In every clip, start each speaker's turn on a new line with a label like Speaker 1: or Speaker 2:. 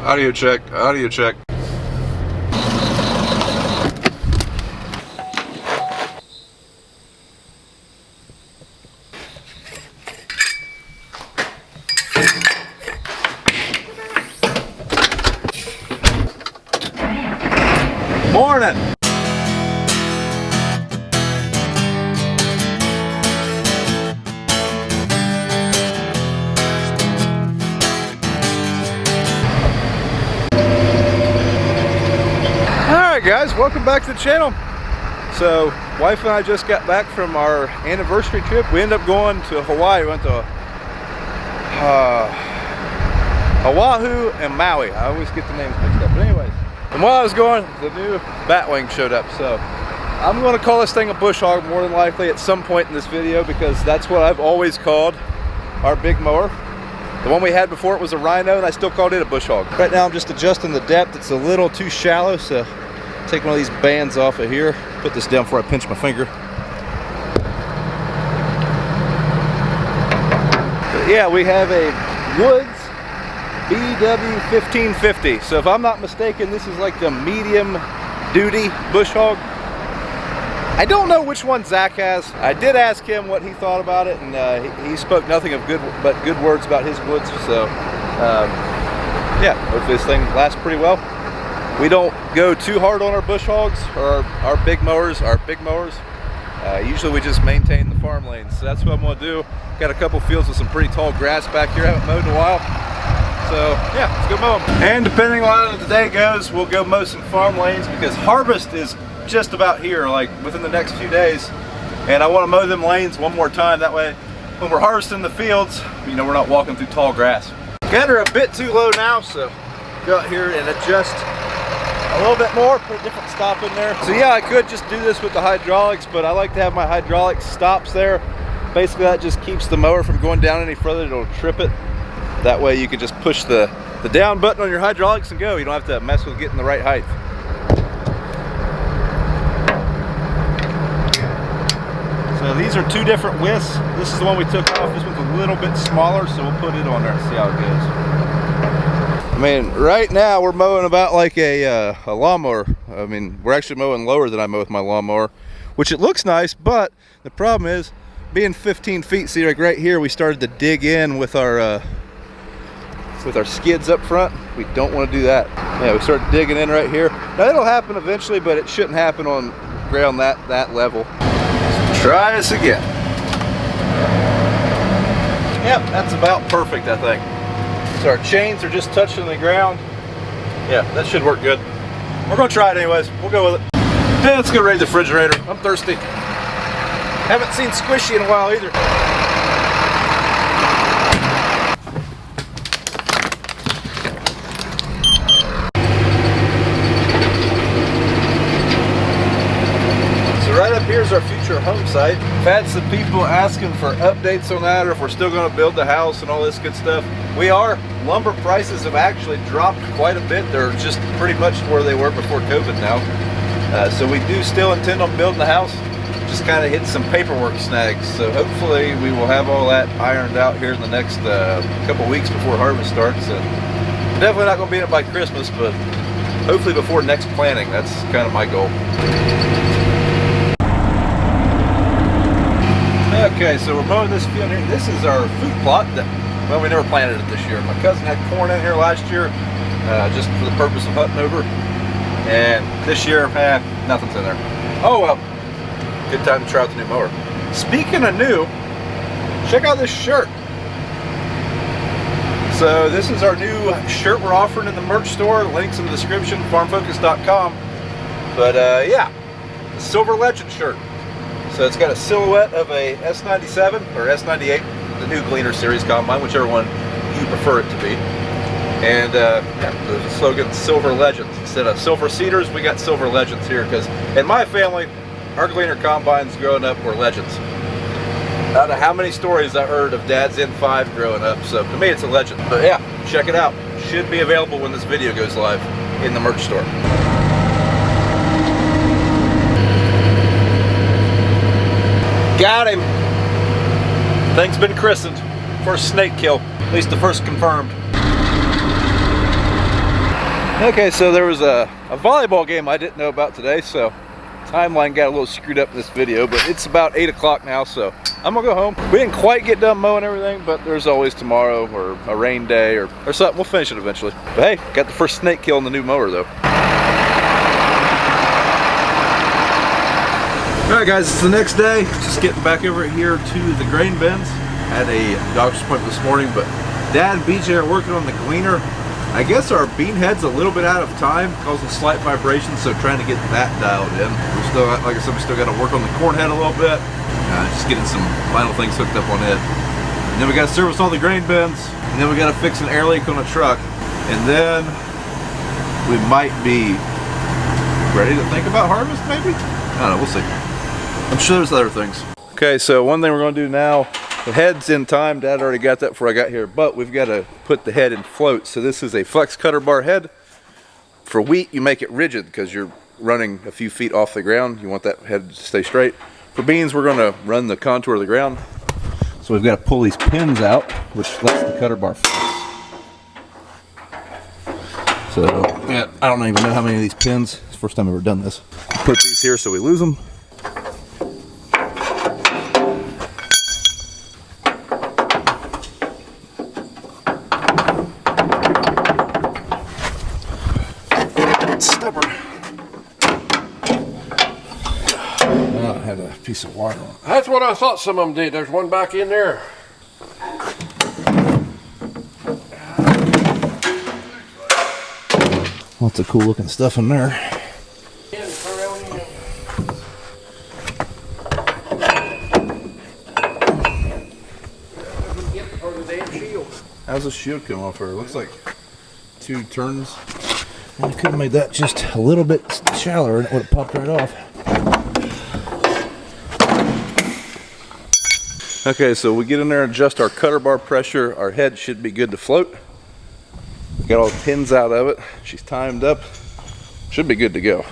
Speaker 1: Audio check, audio check. Morning! Alright guys, welcome back to the channel. So, wife and I just got back from our anniversary trip. We ended up going to Hawaii. We went to Oahu and Maui. I always get the names mixed up. But anyways, and while I was going, the new Batwing showed up. So, I'm going to call this thing a bush hog more than likely at some point in this video, because that's what I've always called our big mower. The one we had before, it was a Rhino, and I still called it a bush hog. Right now I'm just adjusting the depth. It's a little too shallow, so take one of these bands off of here. Put this down before I pinch my finger. But yeah, we have a Woods BW1550. So if I'm not mistaken, this is like the medium duty bush hog. I don't know which one Zach has. I did ask him what he thought about it, and he spoke nothing of good words about his Woods. So yeah, hopefully this thing lasts pretty well. We don't go too hard on our bush hogs or our big mowers. Usually we just maintain the farm lanes. So that's what I'm gonna do. Got a couple fields with some pretty tall grass back here. I haven't mowed in a while. So yeah, let's go mow them. And depending on how the day goes, we'll go mow some farm lanes, because harvest is just about here, like within the next few days. And I want to mow them lanes one more time. That way, when we're harvesting the fields, you know, we're not walking through tall grass. Got her a bit too low now, so go out here and adjust a little bit more, put a different stop in there. So yeah, I could just do this with the hydraulics, but I like to have my hydraulic stops there. Basically that just keeps the mower from going down any further. It'll trip it. That way you can just push the down button on your hydraulics and go. You don't have to mess with getting the right height. So these are two different widths. This is the one we took off. This one's a little bit smaller, so we'll put it on there and see how it goes. I mean, right now we're mowing about like a lawnmower. I mean, we're actually mowing lower than I mow with my lawnmower, which it looks nice, but the problem is, being 15 feet, see like right here, we started to dig in with our skids up front. We don't want to do that. Yeah, we started digging in right here. Now it'll happen eventually, but it shouldn't happen on ground that level. Let's try this again. Yep, that's about perfect, I think. So our chains are just touching the ground. Yeah, that should work good. We're gonna try it anyways. We'll go with it. Okay, let's go raid the refrigerator. I'm thirsty. Haven't seen Squishy in a while either. Right up here is our future home site. I've had some people asking for updates on that, or if we're still going to build the house and all this good stuff. We are. Lumber prices have actually dropped quite a bit. They're just pretty much where they were before COVID now. So we do still intend on building the house. Just kind of hit some paperwork snags. So hopefully we will have all that ironed out here in the next couple weeks before harvest starts. And definitely not going to be in it by Christmas, but hopefully before next planting. That's kind of my goal. Okay, so we're mowing this field here. This is our food plot that, well, we never planted it this year. My cousin had corn in here last year, just for the purpose of hunting over. And this year, nothing's in there. Oh well, good time to try out the new mower. Speaking of new, check out this shirt. So this is our new shirt we're offering in the merch store. Links in the description, farmfocus.com. But yeah, the Silver Legend shirt. So it's got a silhouette of a S97 or S98, the new Gleaner series combine, whichever one you prefer it to be. And yeah, the slogan Silver Legends. Instead of Silver Cedars, we got Silver Legends here, because in my family, our Gleaner combines growing up were legends. I don't know how many stories I heard of Dad's N5 growing up, so to me it's a legend. But yeah, check it out. Should be available when this video goes live in the merch store. Got him! Thing's been christened. First snake kill. At least the first confirmed. Okay, so there was a volleyball game I didn't know about today, so timeline got a little screwed up in this video, but it's about 8 o'clock now, so I'm gonna go home. We didn't quite get done mowing everything, but there's always tomorrow or a rain day or something. We'll finish it eventually. But hey, got the first snake kill on the new mower though. Alright guys, it's the next day. Just getting back over here to the grain bins. Had a doctor's appointment this morning, but Dad and BJ are working on the gleaner. I guess our bean head's a little bit out of time, causing slight vibrations, so trying to get that dialed in. We're still, like I said, we still got to work on the corn head a little bit. Just getting some final things hooked up on it. And then we got to service all the grain bins, and then we got to fix an air leak on a truck, and then we might be ready to think about harvest, maybe? I don't know, we'll see. I'm sure there's other things. Okay, so one thing we're going to do now, the head's in time. Dad already got that before I got here, but we've got to put the head in float. So this is a flex cutter bar head. For wheat, you make it rigid because you're running a few feet off the ground. You want that head to stay straight. For beans, we're going to run the contour of the ground. So we've got to pull these pins out, which lets the cutter bar flex. So yeah, I don't even know how many of these pins. It's the first time I've ever done this. Put these here so we lose them. Piece of wire on it.
Speaker 2: That's what I thought some of them did. There's one back in there.
Speaker 1: Lots of cool looking stuff in there. How's the shield come off her? It looks like 2 turns. I could have made that just a little bit shallower and it would have popped right off. Okay, so we get in there and adjust our cutter bar pressure. Our head should be good to float. Got all the pins out of it. She's timed up. Should be good to go.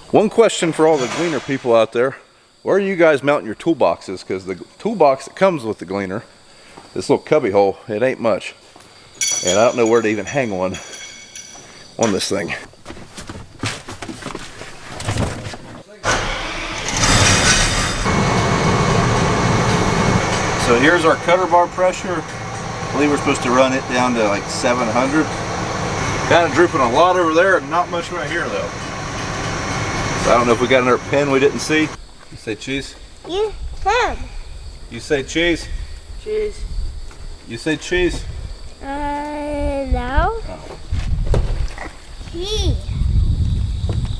Speaker 1: One question for all the gleaner people out there. Where are you guys mounting your toolboxes? Because the toolbox that comes with the gleaner, this little cubby hole, it ain't much. And I don't know where to even hang one on this thing. So here's our cutter bar pressure. I believe we're supposed to run it down to like 700. Kind of drooping a lot over there and not much right here though. So I don't know if we got another pin we didn't see. You say cheese?
Speaker 3: Yeah.
Speaker 1: You say cheese?
Speaker 3: Cheese.
Speaker 1: You say cheese?
Speaker 3: No.
Speaker 1: Oh.
Speaker 3: Cheese.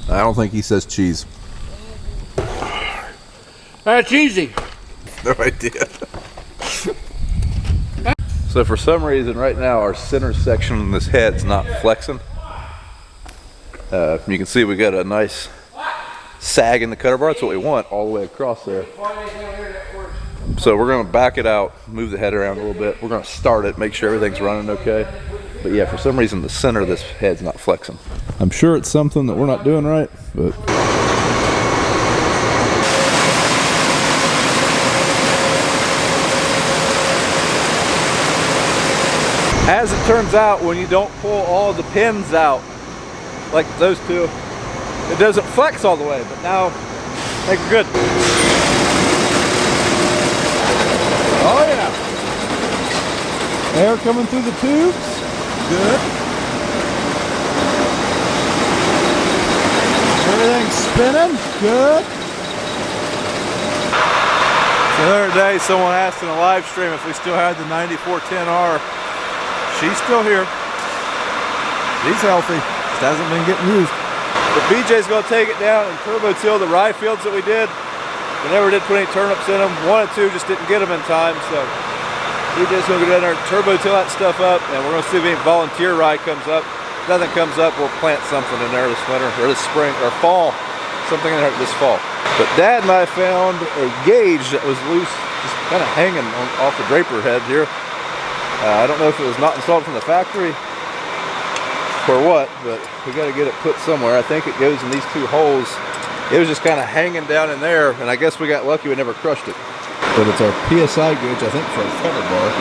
Speaker 1: I don't think he says cheese.
Speaker 2: That's easy.
Speaker 1: No idea. So for some reason right now our center section on this head's not flexing. You can see we got a nice sag in the cutter bar. That's what we want all the way across there. So we're going to back it out, move the head around a little bit. We're going to start it, make sure everything's running okay. But yeah, for some reason the center of this head's not flexing. I'm sure it's something that we're not doing right, but... As it turns out, when you don't pull all the pins out, like those two, it doesn't flex all the way, but now, I think we're good. Oh yeah. Air coming through the tubes, good. Everything's spinning, good. So the other day, someone asked in a live stream if we still had the 9410R. She's still here. She's healthy. Just hasn't been getting used. But BJ's going to take it down and turbo till the rye fields that we did. We never did put any turnips in them. 1 and 2 just didn't get them in time. So BJ's going to go down there and turbo till that stuff up. And we're going to see if any volunteer rye comes up. If nothing comes up, we'll plant something in there this winter or this spring or fall. Something in there this fall. But Dad and I found a gauge that was loose, just kind of hanging off the Draper head here. I don't know if it was not installed from the factory or what, but we got to get it put somewhere. I think it goes in these 2 holes. It was just kind of hanging down in there, and I guess we got lucky we never crushed it. But it's our PSI gauge, I think, for our cutter bar.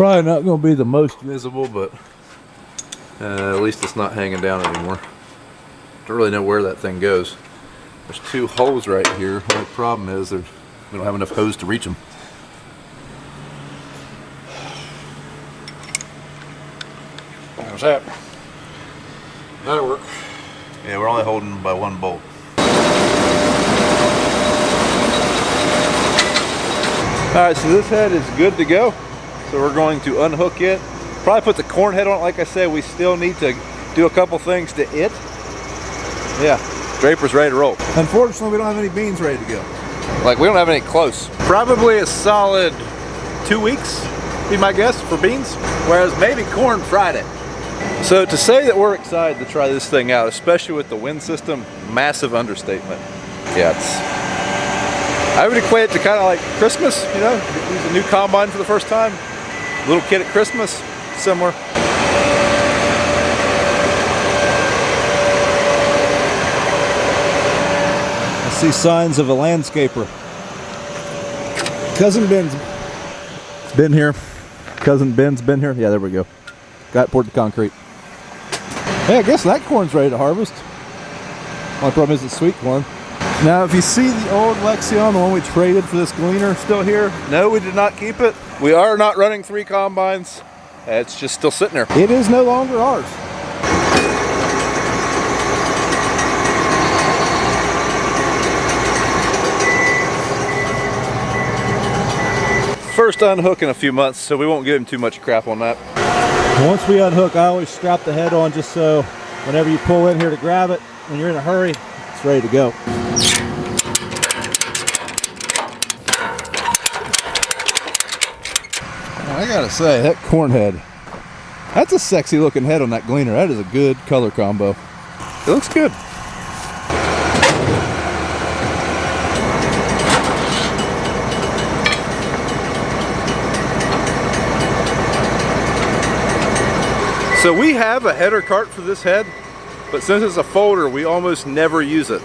Speaker 1: Probably not going to be the most visible, but at least it's not hanging down anymore. Don't really know where that thing goes. There's two holes right here. The only problem is we don't have enough hose to reach them.
Speaker 2: How's that? That'll work.
Speaker 1: Yeah, we're only holding by one bolt. Alright, so this head is good to go. So we're going to unhook it. Probably put the corn head on it. Like I said, we still need to do a couple things to it. Yeah, Draper's ready to roll. Unfortunately, we don't have any beans ready to go. Like, we don't have any close. Probably a solid 2 weeks, be my guess, for beans. Whereas maybe corn Friday. So to say that we're excited to try this thing out, especially with the wind system, massive understatement. Yeah, I would equate it to kind of like Christmas, you know, use a new combine for the first time. Little kid at Christmas, similar. I see signs of a landscaper. Cousin Ben's been here. Cousin Ben's been here. Yeah, there we go. Got poured the concrete. Hey, I guess that corn's ready to harvest. Only problem is it's sweet corn. Now, if you see the old Lexion, the one we traded for this Gleaner, still here. No, we did not keep it. We are not running 3 combines. It's just still sitting there. It is no longer ours. First unhook in a few months, so we won't give him too much crap on that. Once we unhook, I always strap the head on just so whenever you pull in here to grab it, when you're in a hurry, it's ready to go. I gotta say, that corn head, that's a sexy looking head on that Gleaner. That is a good color combo. It looks good. So we have a header cart for this head, but since it's a folder, we almost never use it.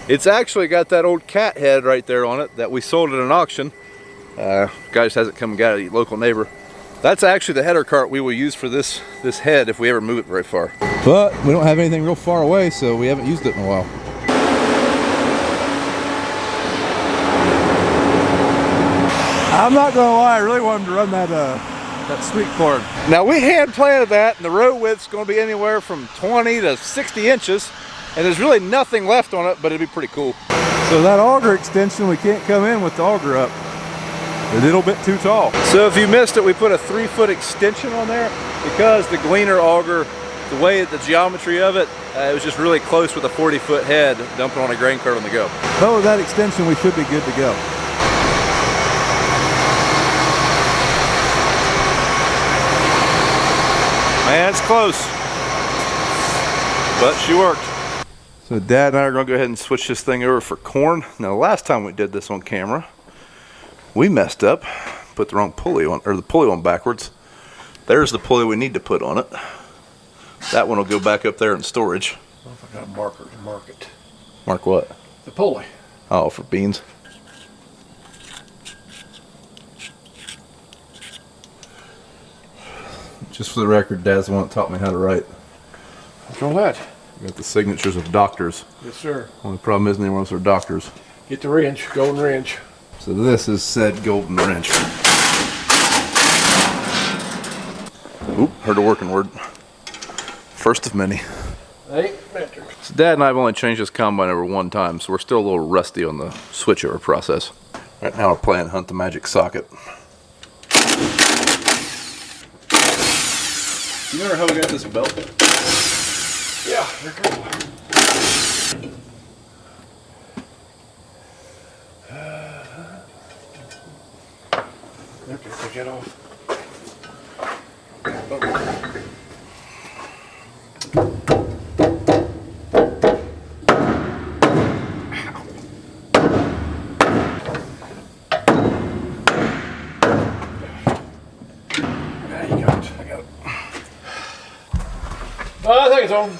Speaker 1: It's actually got that old cat head right there on it that we sold at an auction. Guy just has it come and got it, a local neighbor. That's actually the header cart we will use for this head if we ever move it very far. But we don't have anything real far away, so we haven't used it in a while. I'm not gonna lie, I really wanted to run that sweet corn. Now we hand planted that, and the row width's gonna be anywhere from 20 to 60 inches, and there's really nothing left on it, but it'd be pretty cool. So that auger extension, we can't come in with the auger up. A little bit too tall. So if you missed it, we put a 3-foot extension on there because the Gleaner auger, the way, the geometry of it, it was just really close with a 40-foot head dumping on a grain cart on the go. But with that extension, we should be good to go. Man, it's close, but she worked. So Dad and I are gonna go ahead and switch this thing over for corn. Now, the last time we did this on camera, we messed up, put the wrong pulley on, or the pulley on backwards. There's the pulley we need to put on it. That one will go back up there in storage.
Speaker 2: Well, if I got a marker to mark it.
Speaker 1: Mark what?
Speaker 2: The pulley.
Speaker 1: Oh, for beans. Just for the record, Dad's the one that taught me how to write.
Speaker 2: What's wrong with that?
Speaker 1: Got the signatures of doctors.
Speaker 2: Yes, sir.
Speaker 1: Only problem is neither one of us are doctors.
Speaker 2: Get the wrench, golden wrench.
Speaker 1: So this is said golden wrench. Oop, heard a working word. First of many.
Speaker 2: 8 metric.
Speaker 1: So Dad and I have only changed this combine over one time, so we're still a little rusty on the switchover process. Right now we're playing Hunt the Magic Socket. You remember how we got this belt?
Speaker 2: Yeah, they're cool. Okay, take that off. You got it. I got it. I think it's on.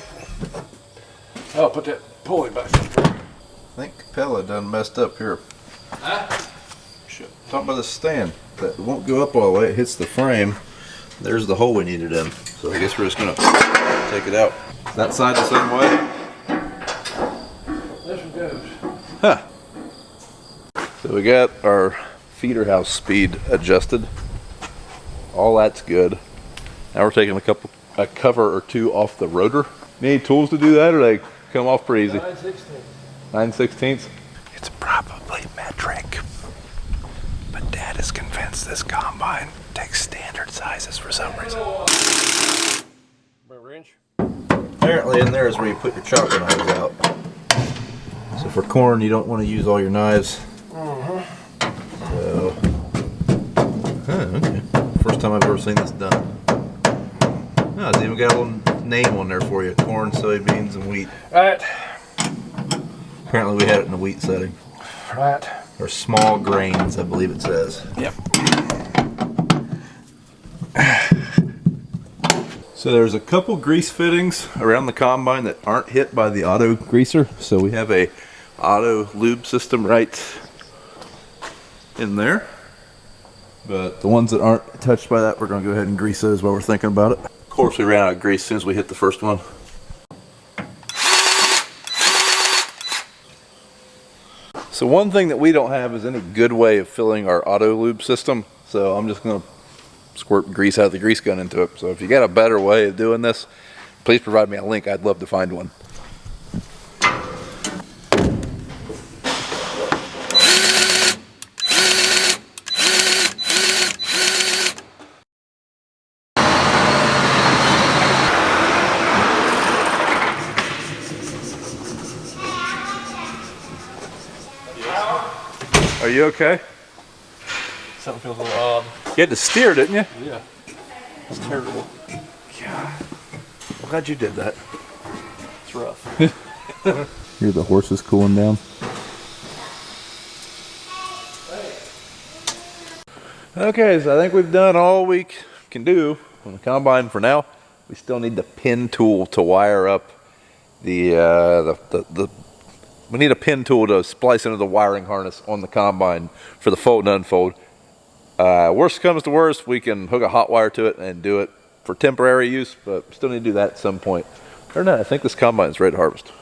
Speaker 2: I'll put that pulley back.
Speaker 1: I think Capello done messed up here.
Speaker 2: Huh?
Speaker 1: Shit. talking about the stand that won't go up all the way. It hits the frame. There's the hole we needed in. So I guess we're just gonna take it out. That side the same way?
Speaker 2: This one goes.
Speaker 1: Huh. So we got our feeder house speed adjusted. All that's good. Now we're taking a cover or two off the rotor. Need any tools to do that, or they come off pretty easy? 9/16. It's probably metric, but Dad is convinced this combine takes standard sizes for some reason.
Speaker 2: Wrench.
Speaker 1: Apparently in there is where you put your chopper knives out. So for corn, you don't want to use all your knives. So, okay. First time I've ever seen this done. Oh, it's even got a little name on there for you: corn, soybeans, and wheat.
Speaker 2: Right.
Speaker 1: Apparently we had it in the wheat setting.
Speaker 2: Right.
Speaker 1: Or small grains, I believe it says.
Speaker 2: Yep.
Speaker 1: So there's a couple grease fittings around the combine that aren't hit by the auto greaser. So we have a auto lube system right in there. But the ones that aren't touched by that, we're going to go ahead and grease those while we're thinking about it. Of course, we ran out of grease as soon as we hit the first one. So one thing that we don't have is any good way of filling our auto lube system. So I'm just going to squirt grease out of the grease gun into it. So if you got a better way of doing this, please provide me a link. I'd love to find one. Are you okay?
Speaker 2: Something feels a little odd.
Speaker 1: You had to steer, didn't you?
Speaker 2: Yeah. It's terrible.
Speaker 1: God. I'm glad you did that.
Speaker 2: It's rough.
Speaker 1: Hear the horses cooling down. Okay, so I think we've done all we can do on the combine for now. We still need the pin tool to wire up we need a pin tool to splice into the wiring harness on the combine for the fold and unfold. Worst comes to worst, we can hook a hot wire to it and do it for temporary use, but still need to do that at some point. Or not, I think this combine is ready to harvest.